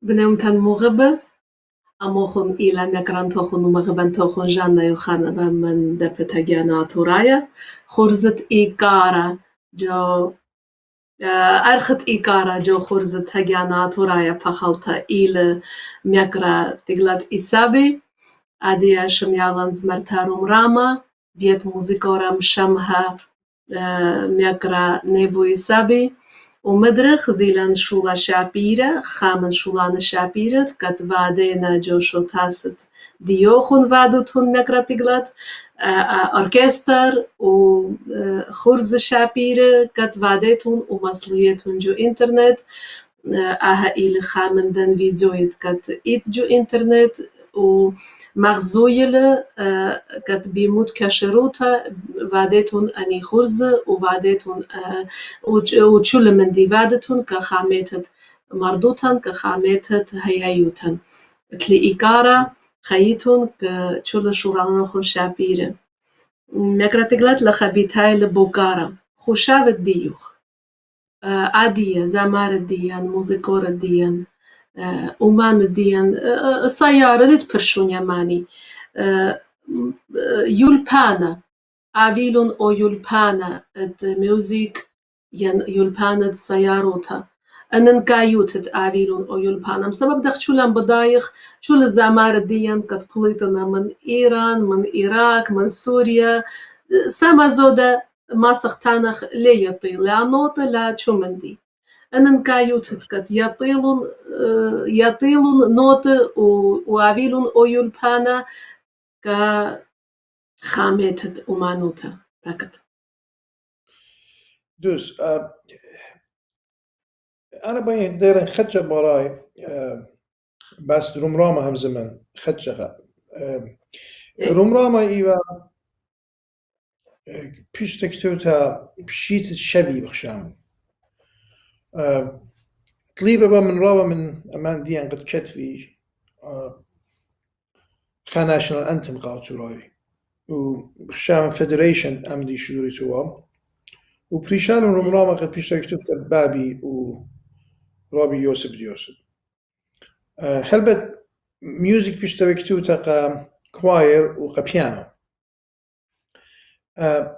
بنامتن مغبة أموخن إلى نكران توخن ومغبن توخن جانا يخانا بمن دبتا جانا تورايا خرزت إيكارا جو أرخت إيكارا جو خرزت هجانا تورايا بخلطة إلى ميكرا تقلت إسابي أديا شميالان زمرتاروم راما بيت موزيكورا مشمها ميكرا نيبو إسابي ومدرخ زيلان شولا شابيرة خامن شولان شابيرة كت وادينا جوشو تاست ديوخون وادوتون ميكرا تقلت أوركستر وخرز شابيرة كت واديتون ومصليتون جو إنترنت أها إلى خامن دن فيديويت كت إيت جو إنترنت ومغزويلة كت بيموت كشروطها واديتون أني خرز وواديتون وتشول من دي وادتون كخامتت مردوتن كخامتت هيايوتن تلي إيكارا خيتون كتشول شورانو خون شابيرة مكرا تقلت لخبيتهاي لبوكارا خوشاوت ديوخ عادية زمار الديان موزيكور الديان أمان الديان سيارة لتبرشون يماني يولبانا عبيلون أو يولبانا الميوزيك يولبانا سياروتا أنن كايوت عبيلون أو يولبانا بسبب دخ شولان بدايخ شول الزمار الديان قد بليتنا من إيران من إيراق من سوريا سما زودا ما سختانخ لي يطيل لا نوت لا تشومندي أنن كايوت قد يطيلون نوت وعبيلون أو يولبانا كخامتت أمانوتا فقط دوس أنا باين دايرن خدشة براي بس رومراما هم زمان خدشة رومراما إيوه پیش تكتوتا بشيت الشبي بخشام طليبة من رابا من أمان ديان قد كتفي خاناشنال أنتم قاوتو راي وبخشام فيدريشن أمدي شدوري توام وبريشالون رومراما قد پیش تكتوتا بابي ورابي يوسف ديوسف هلبت ميوزيك پیش تكتوتا قا كواير وقا بيانو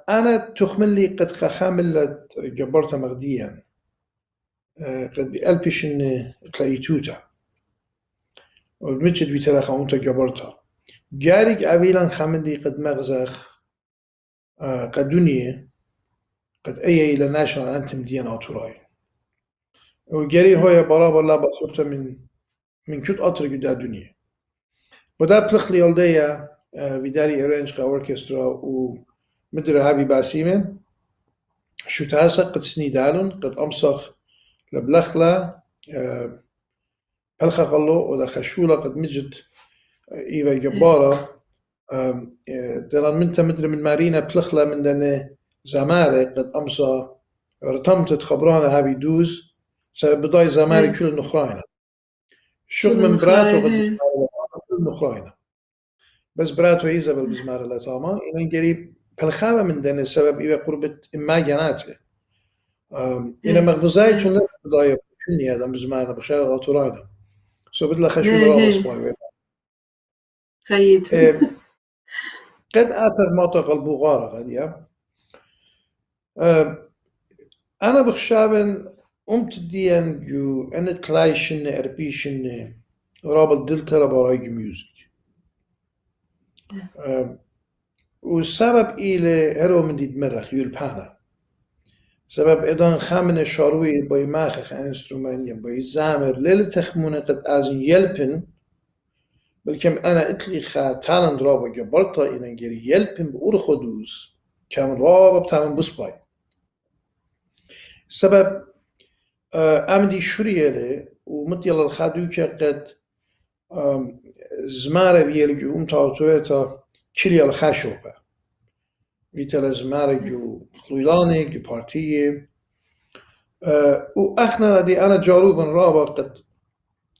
أنا تخملي قد خاملة جبرتها مغديا قد بقلبش إن تلاقيتوتا ومجد بيتلا خاونتا جبرتها جارك عبيلا خاملي قد مغزخ قد دنيا قد أي إلى ناشنال أنتم ديان أطوراي وجاري هويا برابا لا بصورتا من كت أطر جدا دنيا ودا بلخلي يولديا فيدالي إيرانج قا أوركسترا مدري هابي باسيمن شو تاسق قد سنيدالون قد أمسخ لبلخلا بلخا قلو ودا خشولة قد مجد إيوا جبارة دلان منتا مدري من مارينا بلخلا من دني زماري قد أمسا رتمت خبرانا هابي دوز سبب بضاي زماري كل النخراينا شغل من براتو قد كل النخراينا بس براتو إيزابل بزمار الأطامة إلان قريب بالخامة من دني السبب إيوا قربة إما جناته إنا مغبزاي تون لك بضايا بشني هذا بزمارنا بخشاء غاطورانا سو بدلا خشولة رابا سبايوه خيط قد آتر موطق البغارة غادية أنا بخشابن ديان جو أنا تلايشن أربيشن رابط دلتا براي ميوزك والسبب إلى هرو من دي دمرخ يولبانا سبب إدان خامن شاروي باي ماخخ انسترومانيا باي زامر ليلة تخمونة قد آزن يلبن بلكم أنا إتلي خا تالند رابا جبرتا إنا جري يلبن بأور خدوز كامن رابا بتامن بسباي سبب أمدي شوريه له ومتيال الخادو قد زمارة بيالجو تاوتوريتا چلي الخاشوبة ويتال زمارة جو خلويلاني جو بارتية وأخنا دي أنا جاروبا رابا قد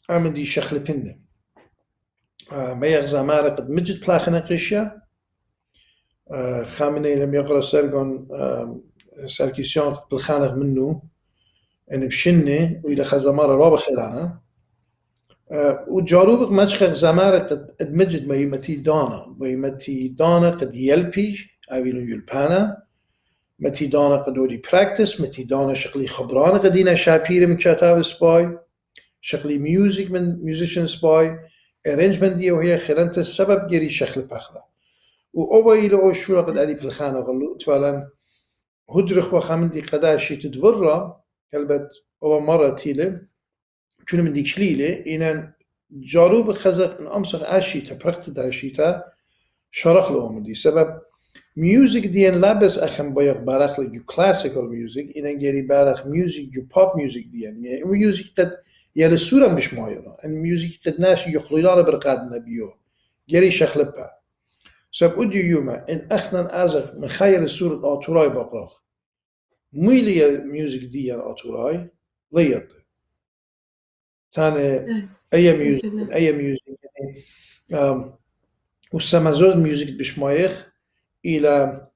أمدي شخل بنه ميغ زمارة قد مجد بلاخنا قشيا خامني لم يقرأ سرقون سركيسيون بالخانق منه أن بشنه وإلى خزمارة رابا خيرانا وجاروبك مشخ زمار قد ادمجد مهمتي دانا قد يلبي أبيلون يلبانا متي دانا قدوري براكتس متي دانا شغلي خبران قدينا شابير من شاتاو سباي شغلي ميوزك من ميوزيشن سباي ارينجمنت دي وهي خلانت السبب جري شغل بخلا وأوبا إلى أشورا قد أدي بالخانة غلوت فعلا هدرخ وخامندي قداشي تدورا كلبت أوبا مرة تيلي چون من دیکشلیله اینن جاروب خزق ان امسخ اشیتا پرخت داشیتا شرخ لومدی سبب میوزیک دیان لابس اخم بايق بارخ جو كلاسيكال ميوزيك اینن گری بارخ میوزیک جو پاپ میوزیک دیان يعني میوزیک قد يلا السورة مش مايرا ان ميوزيك قد ناش يخليلانا برقاد نبيو گری شخلبا سبب ادي يوما ان اخنا ازق من خير السورة آتوراي بقراخ ميلي ميوزيك دیان آتوراي ليض تاني أي ميوزك يعني والسمازور الميوزك بشمايخ إلى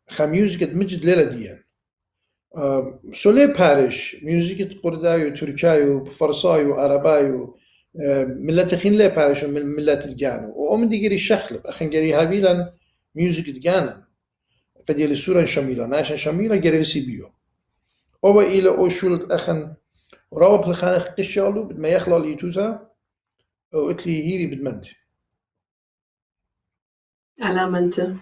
خميوزك مجد ليلة ديان سولي بارش ميوزك قرداي وتركاي وفرصاي وعرباي ملات خين لي بارش من ملات الجانو وأم ديجري شخلب أخن جري هابيلا ميوزك الجانا قد يلي سورة شميلة ناشا شميلة جري بيو أو إلى أوشولت أخن ورابط الخانة قشالو بد ما يخلع ليتوتا وقتلي هيري بدمنت على منت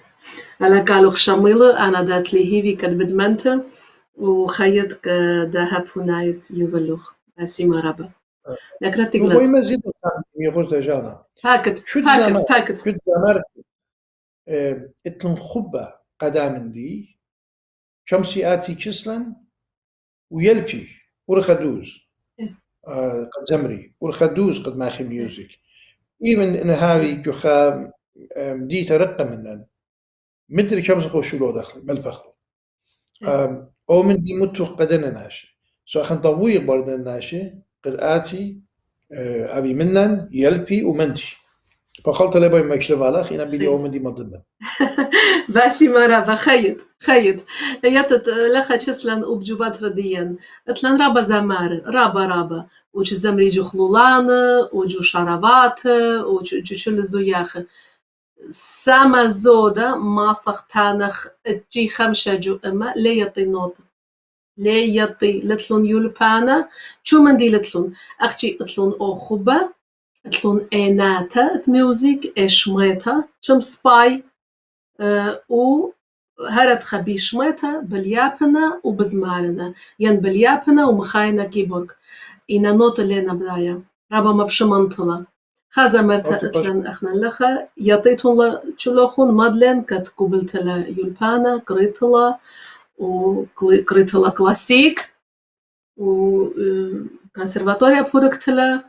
على قالوا خشميلة أنا دات لي هيفي كد بدمنت وخيط كدهب فنايت يبلوخ أسيما ربا لكن تقلت وبوي ما زيد يقول تجانا فاكت شد زمرت اتلن خبة قدام دي شمسي آتي كسلن ويلبي ورخدوز قد زمري ورخدوز قد ماخي ميوزك إيمن إن هاوي جخام دي ترقى منن مدري كم سخو شلو دخل ملفخلو أو من دي متو قدنا ناشي سو أخن طويق بردن ناشي قد آتي أبي منن يلبي ومنتي فخلط لباي ما يكشلف علىخ إنا بيلي أو من دي مضلنا باسي مرة خيط يتت لخا تشسلن وبجوبات رديا اتلن رابا زمار رابا وش زمري جو خلولان وجو شرابات وجو شل زوياخ ساما زودا ما صختانخ تجي خمشة جو اما ليطي نوت ليطي لتلون يولبانا شو من دي لتلون اختي اتلون او خبا اتلون ايناتا اتميوزيك اشميتا شم سباي وهرت خبي شميتا باليابنا وبزمارنا ين باليابنا ومخاينا كيبورغ إنا نوت لنا بداية رابا ما بشمنطلة خازا مرتا اتلن اخنا لخا يطيتون لا تشلوخون مادلين كت قبلتلا يولبانا قريتلا وقريتلا كلاسيك وكونسرفاتوريا بوركتلا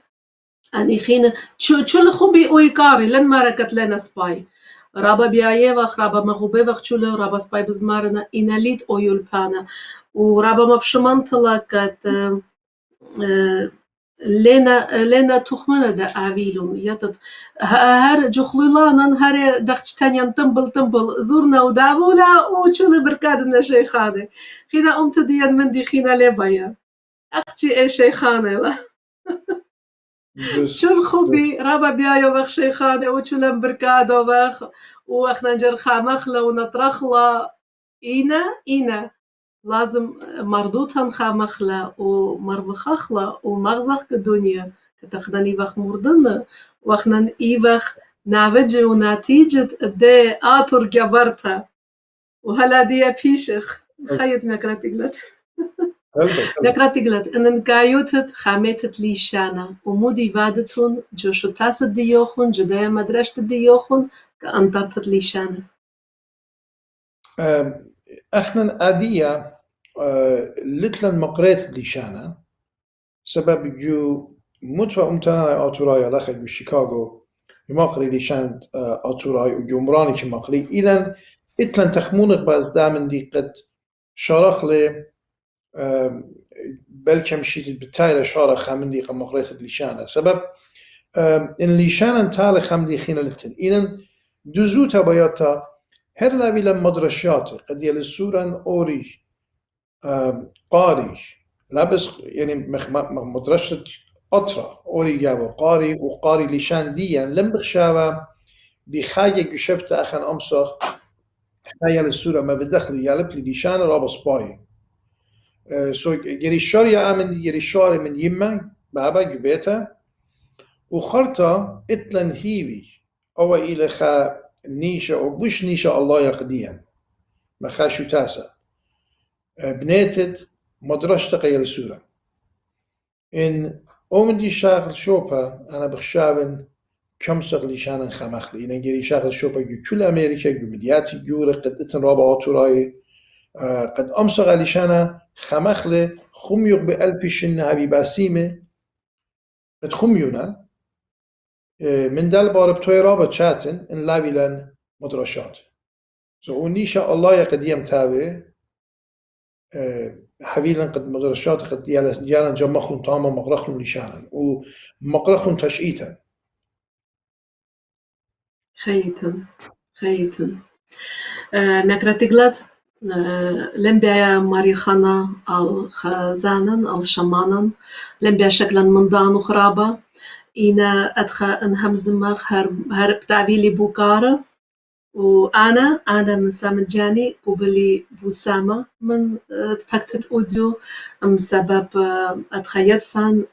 أني خينا شو خبي أويكاري لن ماركت لنا سباي رابا بيايوخ رابا مغوبيوخ شولو رابا سباي بزمارنا إناليد أو يولبانا ورابا ما بشمنطلة كت لنا تخمنا دا آويلون يتت هر جخلولانن هر دخش تانيان تنبل زورنا ودابولا وشول بركادنا شيخانة خينا أمت ديان من دي خينا لبايا أختي أي شيخانة لا شول خبي رابا بيايو بخ شيخانة وشولن بركادو بخ وأخنا نجرخا مخلا ونطرخلا إينا لازم مردوتها خامخلا ومربخخلا ومغزخ كدنيا كتخدني بخ مردنا واخنا إيبخ نعوجي ونتيجة دي آتور جبرتها وهلا دي بيشخ خيط مكراتيقلت إن نكايوتت خاميتت ليشانا ومودي وادتون جوشو تاسد ديوخون جدايا مدرشت ديوخون كأنطرتت ليشانا احنا اديا لتلن مقريت ليشانا سبب جو متوى امتنا اتوراي لخ جو شيكاغو مقري ليشان اتوراي وجمراني كي مقري اذا اتلن تخمونك باز دامن دي قد شارخ لي بلكم شيت بالتالي شارخ من دي مقريت ليشانا سبب ان ليشانا تالي خم دي خينا لتن اذا دزوتا بياتا هر لاوی لم مدرشات قد يلي سوران أوري قاري لابس يعني مدرسة أطرا أوريجا وقاري وقاري لشان ديا لم بخشاوة بخاية جشبت أخن أمسخ خاية السورة ما بدخل يالب لي لشان رابس باي سو جري الشارع من جري الشارع من يما بابا جبيتا وخرطة اتلن هيوي أو إلى خا نيشة أو بوش نيشة الله يقديا ما خاشو تاسا بنيتد مدرسة غير السورة إن أومن دي شاغل شوبا أنا بخشابن كم سغلي شانن خمخلي إن جري شاغل شوبا كل أمريكا جمدياتي جورة قد اتن رابع آتوراي قد أمسغ علي شانا خمخلي خميق بألبشن هبي باسيمه قد خميونا من دل بارب توي رابط شاتن إن لاويلن مدرشات سو نيشا الله يقديم تابع حبيلا قد مدرشات قد يالا جمخلون تاما مقرخلون لشانا ومقرخلون تشئيتا خيتن مكراتيغلات لمبيا ماريخانا الخزانا الشمانا لمبيا شكلا من دان وخرابة إنا أدخى إنهم زمخ هرب تعبيلي بوكارة وأنا من سامن جاني قبلي بوسامة من تفكتت أوديو سبب أتخيط فان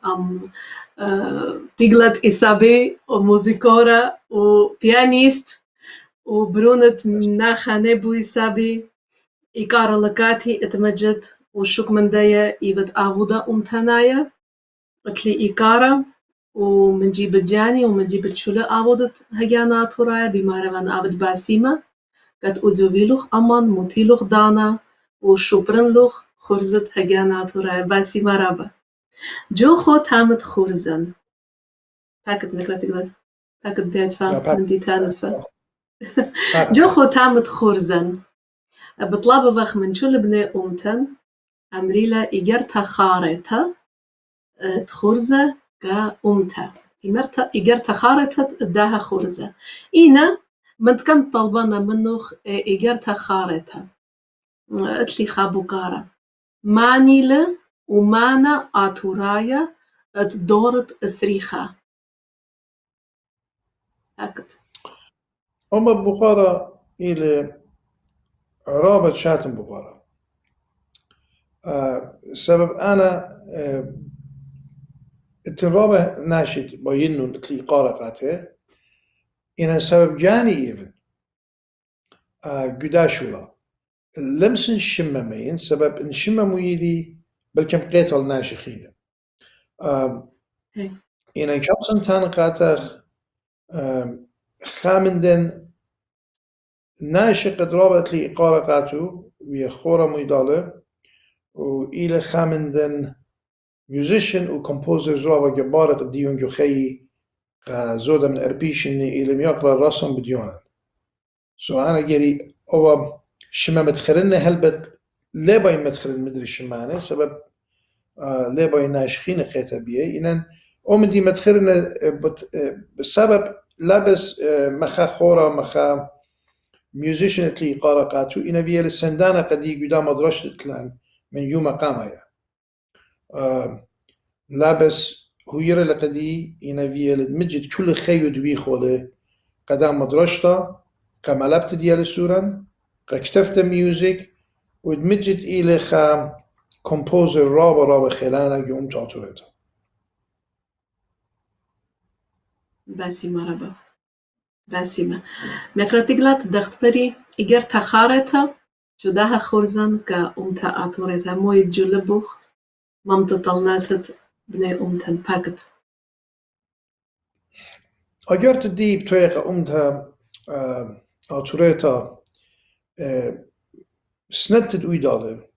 تيغلت إسابي وموزيكورة وبيانيست وبرونت ناخاني بو إسابي إيكار لكاتي اتمجد وشوك من دايا إيفت آغودا أمتنايا اتلي إيكارا ومن جيب جاني ومن جيب تشولا آغودت هجانات ورايا بمارا من آبد باسيمة قد أوزوبيلوخ أمان موتيلوخ دانا وشوبرنلوخ خرزت هجانات ورايا باسيمة رابا جو خو تامت خرزن باكت نكراتيغلات باكت بيت فا من دي تانت فا جو خو تامت خرزن بطلاب وخ من شل بني أمتن أمريلا إجرتها خارتها تخرزة كا أمتها إجرتها خارتها إداها خرزة إينا من كم طلبنا منه إجرتها خارتها اتلي خابوكارا مانيلة ومانا آتورايا دورت إسريخا هكت أما بخارى إلى رابط شاتم بخارى سبب أنا الترابة ناشد باينو نتلي قارقاته إن سبب جاني إيفن قداشولا لمسن شممين سبب إن شممو يدي بلكم قيتل ناشخين إن كابسن تانقاتخ خامندن ناشق درابط لي قارقاتو ويخورا ميداله وإلى خامندن ميوزيشن وكومبوزرز رابا جبارق ديون جو خي زودا من أربيشن إلى ميقرا راسم بديونا سو أنا جري أو شما متخرن هلبت لابا متخرن مدري شمانه سبب لابا ناشخين قيتا بيه إنن أومن دي متخرن بسبب لابس مخا خورا مخا ميوزيشن تلي قارقاتو إنا فيها السندانة قدي قدام أدرشت تلان من يوم قامايا لابس هو يرى لقدي إنا فيها المجد كل خيو دوي خوله قدام مدرشتا كملبت ديال السوران كتفت ميوزيك ودمجد إلى خا كومبوزر رابا خلانا يوم تعطوريتا باسمة ربا باسمة مكراتيغلات دخت بري إجر تخارتها جداها خورزن كأمتا آتوريتا موي جلبوخ مامتا طلناتت بني أمتن باكت أجر تدي بطريقة أمتا آتوريتا سنتد ويداده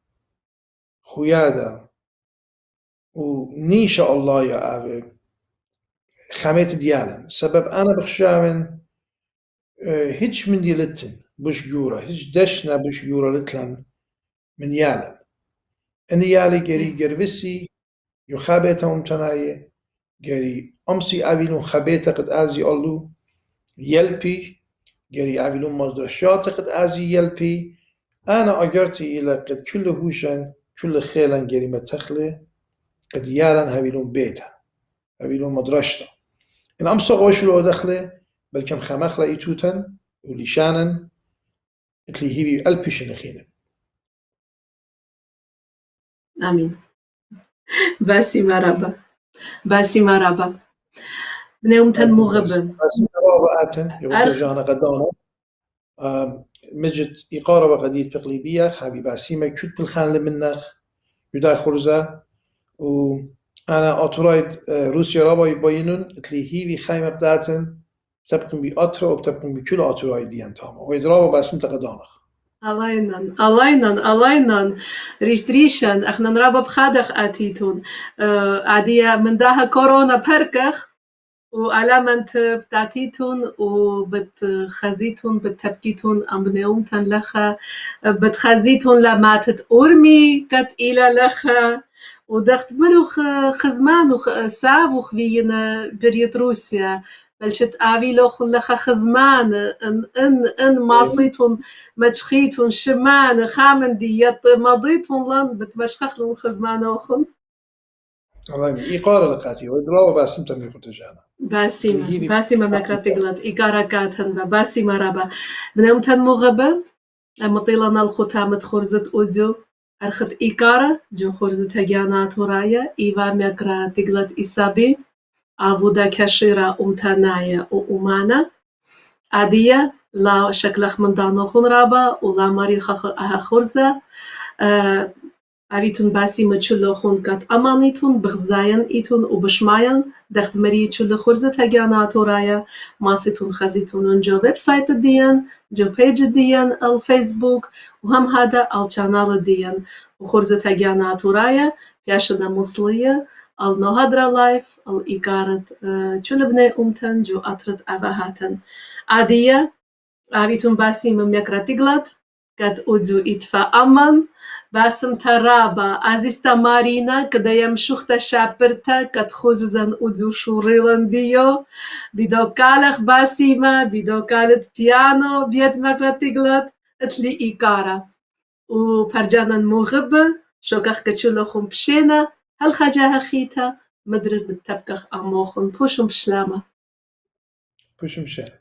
خويادا ونيشا الله يا أبي خامت ديالن سبب أنا بخشاون هيج من ديالتن بش جورا هيج دشنا بش جورا لتلن من يالن إن يالي جري جرفسي يخابته أمتناية جري أمسي أبيلون خابته قد أزي الله يلبي جري أبيلون مزدرشات قد أزي يلبي أنا أجرتي إلى قد كل هوشن كل خيلن جري متخلة قد يالن هبيلون بيته أبيلو مدرشتا إن أمسا غوشلو دخله بلكم خمخلا إيتوتن وليشانن إتلي هيبي ألبش نخينن. آمين. باسي مرابا باسي مرابا بنيومتن مغبن باسي مرابا آتن يوم جانا قدانا مجد إقارة قديد بقليبية حبي باسي ما كت بالخان لمنخ يدا خرزة وأنا أطرايد روسيا رابا يباينون إتلي هيبي خايمة بداتن تبقن بأطرا وبتبقن بكل أطرايد ديان تاما ويدرابا باسم تقدانخ Алайнан, риштришан, ахнан раба бхадах атитун, адия мендага корона перках, و علامت بتعطيتون وبتخزيتون بتبكيتون أمبنيومتن لخا بتخزيتون لما تتأرمي كت إلى لخا ودخت ملوخ خزمان وساف وخوينا بريت روسيا بلشت آوي لوخن لخا خزمان إن ماصيتون مجخيتون شمان خامن ديت مضيتون لن بتمشخخلون خزمان أوخن الله إقارة لقاتي ودراوة باسم تمي خرتجانا باسيما مكراتيغلات إقارة كاتن باسيما رابا بنامتن مغبا مطيلنا الختامة خرزت أوديو أرخت إقارة جو خرزت هجانات ورايا إيوا مكراتيغلات إسابي عبودا كشيرا أمتنايا وأمانا عادية لا شكلخ من دانو خون رابا ولا مريخ أها خرزة أبيتون باسي متشلو خون كات أمانيتون بغزاين إيتون وبشماين دخت مري تشلو خرزة تجانات ورايا ماسيتون خزيتون جو ويب سايت ديان جو بيج ديان الفيسبوك وهم هذا القناة ديان وخرزة تجانات ورايا ياشنا مصلية النهضرة لايف الإيقارة تشلو بني أمتن جو أطرد أبهاتن عادية أبيتون باسي مميكراتيغلات كات أودزو إتفا أمان باسم ترابا عزيزتا مارينا كدا يمشوختا شابرتا كد خوززن أودزو شوريلن بيدو كالخ باسيما بيدو كالت بيانو بيد مكراتيغلات اتلي إيقارة وبرجانا مغبة شوكخ كتشولوخم بشينا هل خجاها خيتا مدرد بتبكخ أموخن بوشم بشلامة بوشم شلامة